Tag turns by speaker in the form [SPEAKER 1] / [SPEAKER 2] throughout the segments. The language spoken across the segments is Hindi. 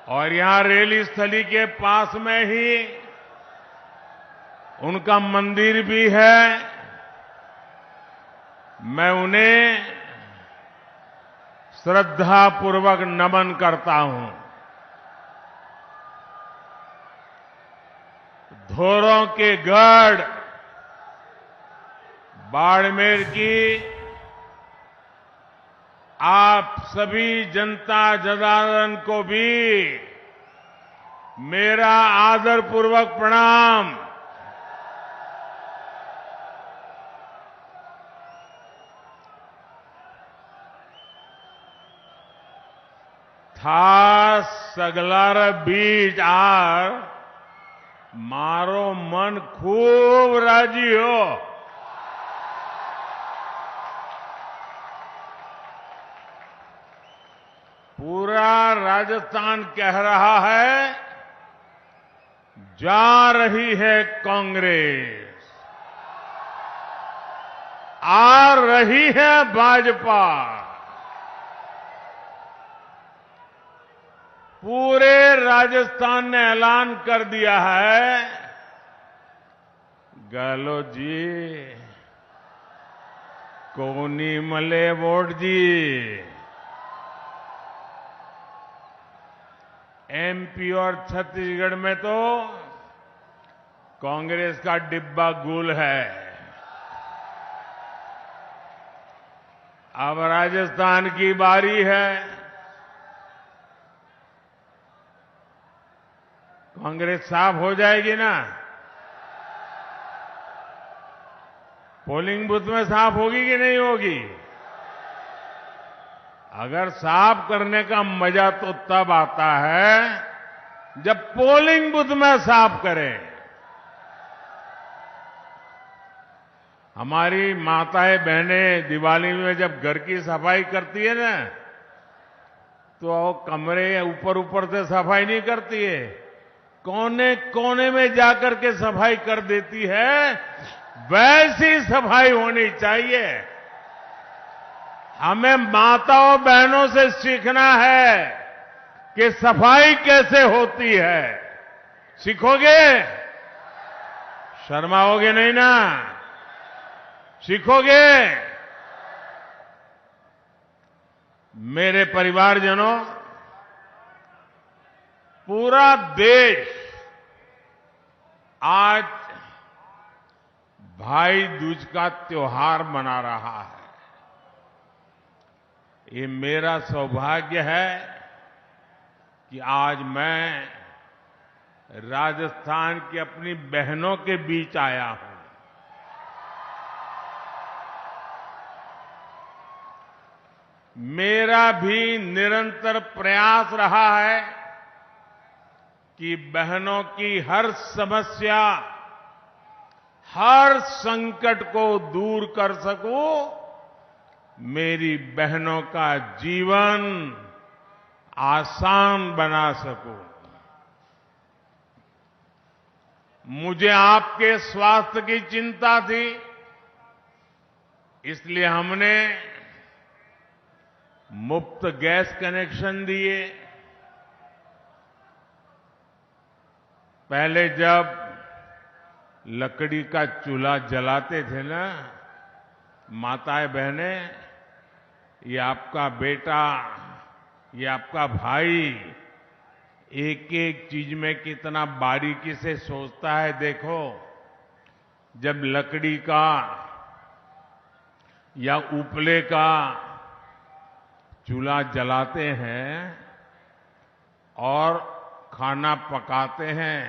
[SPEAKER 1] और यहां रेली स्थली के पास में ही उनका मंदिर भी है। मैं उन्हें श्रद्धापूर्वक नमन करता हूं। धोरों के गढ़ बाड़मेर की आप सभी जनता जनार्दन को भी मेरा आदरपूर्वक प्रणाम। था सगलार बीज आर मारो मन खूब राजी हो। पूरा राजस्थान कह रहा है, जा रही है कांग्रेस, आ रही है भाजपा। पूरे राजस्थान ने ऐलान कर दिया है, गहलोत जी कोनी मले वोट जी। एमपी और छत्तीसगढ़ में तो कांग्रेस का डिब्बा गुल है। अब राजस्थान की बारी है। कांग्रेस साफ हो जाएगी ना? पोलिंग बूथ में साफ होगी कि नहीं होगी? अगर साफ करने का मजा तो तब आता है जब पोलिंग बूथ में साफ करें। हमारी माताएं बहनें दिवाली में जब घर की सफाई करती है ना, तो कमरे ऊपर ऊपर से सफाई नहीं करती है, कोने कोने में जाकर के सफाई कर देती है। वैसी सफाई होनी चाहिए। हमें माताओं बहनों से सीखना है कि सफाई कैसे होती है। सीखोगे? शर्माओगे नहीं ना? सीखोगे? मेरे परिवारजनों, पूरा देश आज भाई दूज का त्योहार मना रहा है। ये मेरा सौभाग्य है कि आज मैं राजस्थान की अपनी बहनों के बीच आया हूं। मेरा भी निरंतर प्रयास रहा है कि बहनों की हर समस्या, हर संकट को दूर कर सकूं, मेरी बहनों का जीवन आसान बना सकूं। मुझे आपके स्वास्थ्य की चिंता थी, इसलिए हमने मुफ्त गैस कनेक्शन दिए। पहले जब लकड़ी का चूल्हा जलाते थे ना, माताएं बहनें, ये आपका बेटा, ये आपका भाई एक एक चीज में कितना बारीकी से सोचता है। देखो, जब लकड़ी का या उपले का चूल्हा जलाते हैं और खाना पकाते हैं,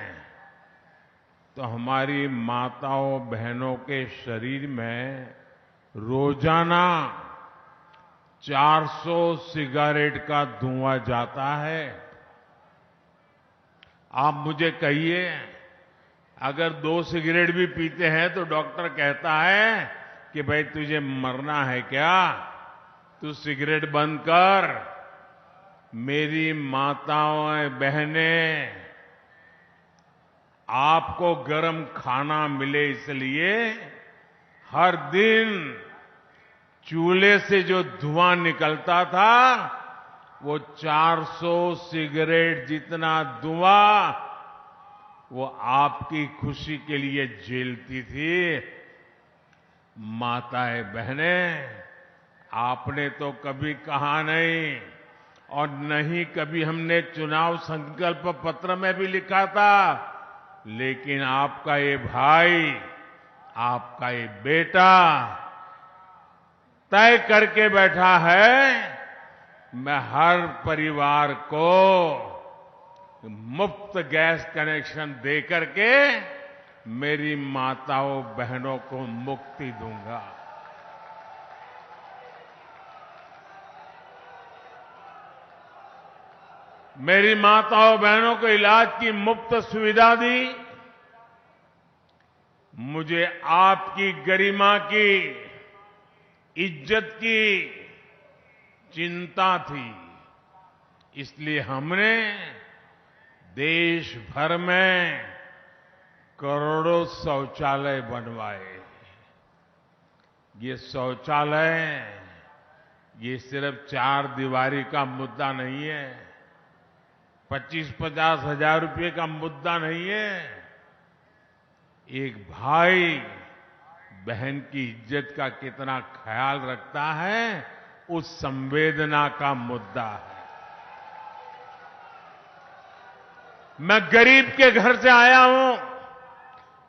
[SPEAKER 1] तो हमारी माताओं बहनों के शरीर में रोजाना 400 सिगारेट का धुआं जाता है। आप मुझे कहिए, अगर 2 सिगरेट भी पीते हैं तो डॉक्टर कहता है कि भाई तुझे मरना है क्या, तू सिगरेट बंद कर। मेरी माताओं बहनें, आपको गर्म खाना मिले इसलिए हर दिन चूल्हे से जो धुआं निकलता था वो 400 सिगरेट जितना धुआं वो आपकी खुशी के लिए झेलती थी। माताएं बहनें, आपने तो कभी कहा नहीं और नहीं कभी हमने चुनाव संकल्प पत्र में भी लिखा था, लेकिन आपका ये भाई, आपका ये बेटा तय करके बैठा है, मैं हर परिवार को मुफ्त गैस कनेक्शन दे करके मेरी माताओं बहनों को मुक्ति दूंगा। मेरी माताओं बहनों को इलाज की मुफ्त सुविधा दी। मुझे आपकी गरिमा की, इज्जत की चिंता थी, इसलिए हमने देश भर में करोड़ों शौचालय बनवाए। ये शौचालय ये सिर्फ 4 दीवारी का मुद्दा नहीं है, 25-50 हजार रुपए का मुद्दा नहीं है। एक भाई बहन की इज्जत का कितना ख्याल रखता है, उस संवेदना का मुद्दा है। मैं गरीब के घर से आया हूं,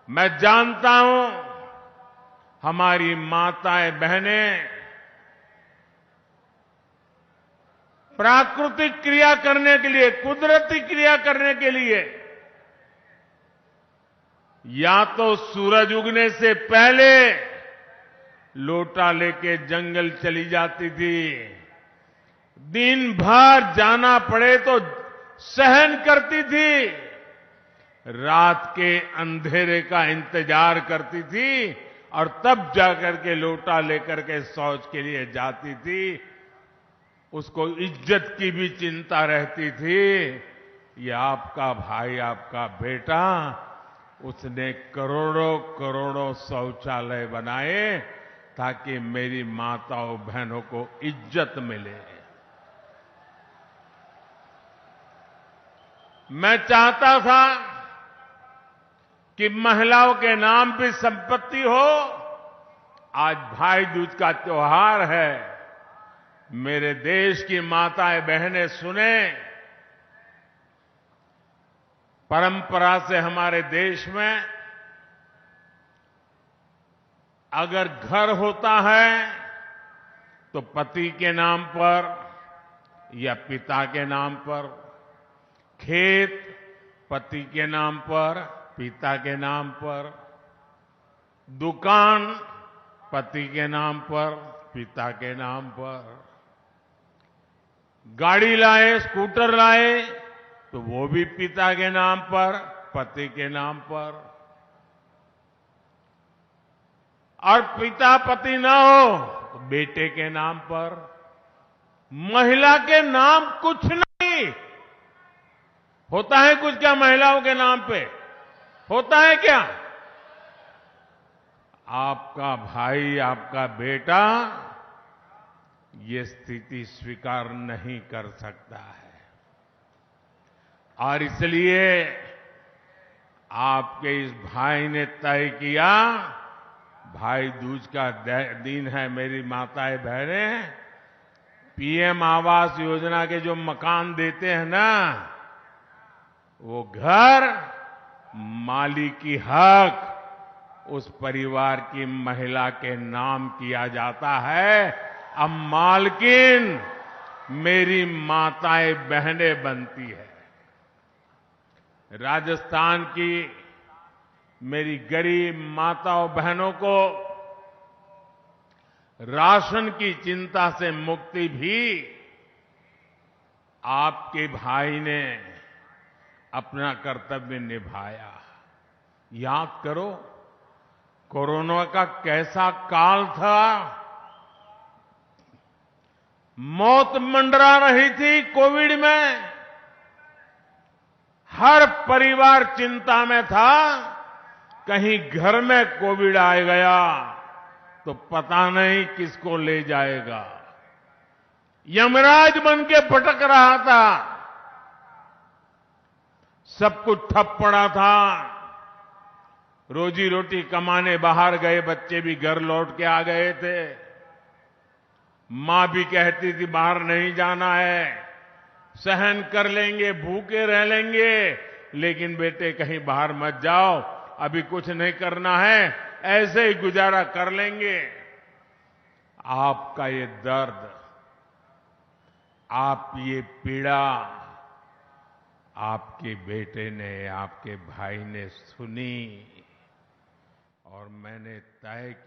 [SPEAKER 1] मैं जानता हूं हमारी माताएं बहनें प्राकृतिक क्रिया करने के लिए, कुदरती क्रिया करने के लिए या तो सूरज उगने से पहले लोटा लेके जंगल चली जाती थी, दिन भर जाना पड़े तो सहन करती थी, रात के अंधेरे का इंतजार करती थी और तब जाकर के लोटा लेकर के शौच के लिए जाती थी। उसको इज्जत की भी चिंता रहती थी। ये आपका भाई, आपका बेटा, उसने करोड़ों करोड़ों शौचालय बनाए ताकि मेरी माताओं बहनों को इज्जत मिले। मैं चाहता था कि महिलाओं के नाम भी संपत्ति हो। आज भाई दूज का त्योहार है, मेरे देश की माताएं बहनें सुने, परंपरा से हमारे देश में अगर घर होता है तो पति के नाम पर या पिता के नाम पर, खेत पति के नाम पर, पिता के नाम पर, दुकान पति के नाम पर, पिता के नाम पर, गाड़ी लाए, स्कूटर लाए तो वो भी पिता के नाम पर, पति के नाम पर। और पिता पति ना हो तो बेटे के नाम पर। महिला के नाम कुछ नहीं होता है। कुछ क्या महिलाओं के नाम पे होता है क्या? आपका भाई, आपका बेटा ये स्थिति स्वीकार नहीं कर सकता है और इसलिए आपके इस भाई ने तय किया, भाई दूज का दिन है, मेरी माताएं बहनें, पीएम आवास योजना के जो मकान देते हैं ना, वो घर मालिकी हक उस परिवार की महिला के नाम किया जाता है। अब मालकिन मेरी माताएं बहनें बनती है। राजस्थान की मेरी गरीब माताओं बहनों को राशन की चिंता से मुक्ति भी आपके भाई ने अपना कर्तव्य निभाया। याद करो, कोरोना का कैसा काल था, मौत मंडरा रही थी कोविड में, हर परिवार चिंता में था, कहीं घर में कोविड आ गया तो पता नहीं किसको ले जाएगा। यमराज बन के भटक रहा था। सब कुछ ठप पड़ा था। रोजी रोटी कमाने बाहर गए बच्चे भी घर लौट के आ गए थे। मां भी कहती थी बाहर नहीं जाना है, सहन कर लेंगे, भूखे रह लेंगे, लेकिन बेटे कहीं बाहर मत जाओ, अभी कुछ नहीं करना है, ऐसे ही गुजारा कर लेंगे। आपका ये दर्द, आप ये पीड़ा आपके बेटे ने, आपके भाई ने सुनी और मैंने तय किया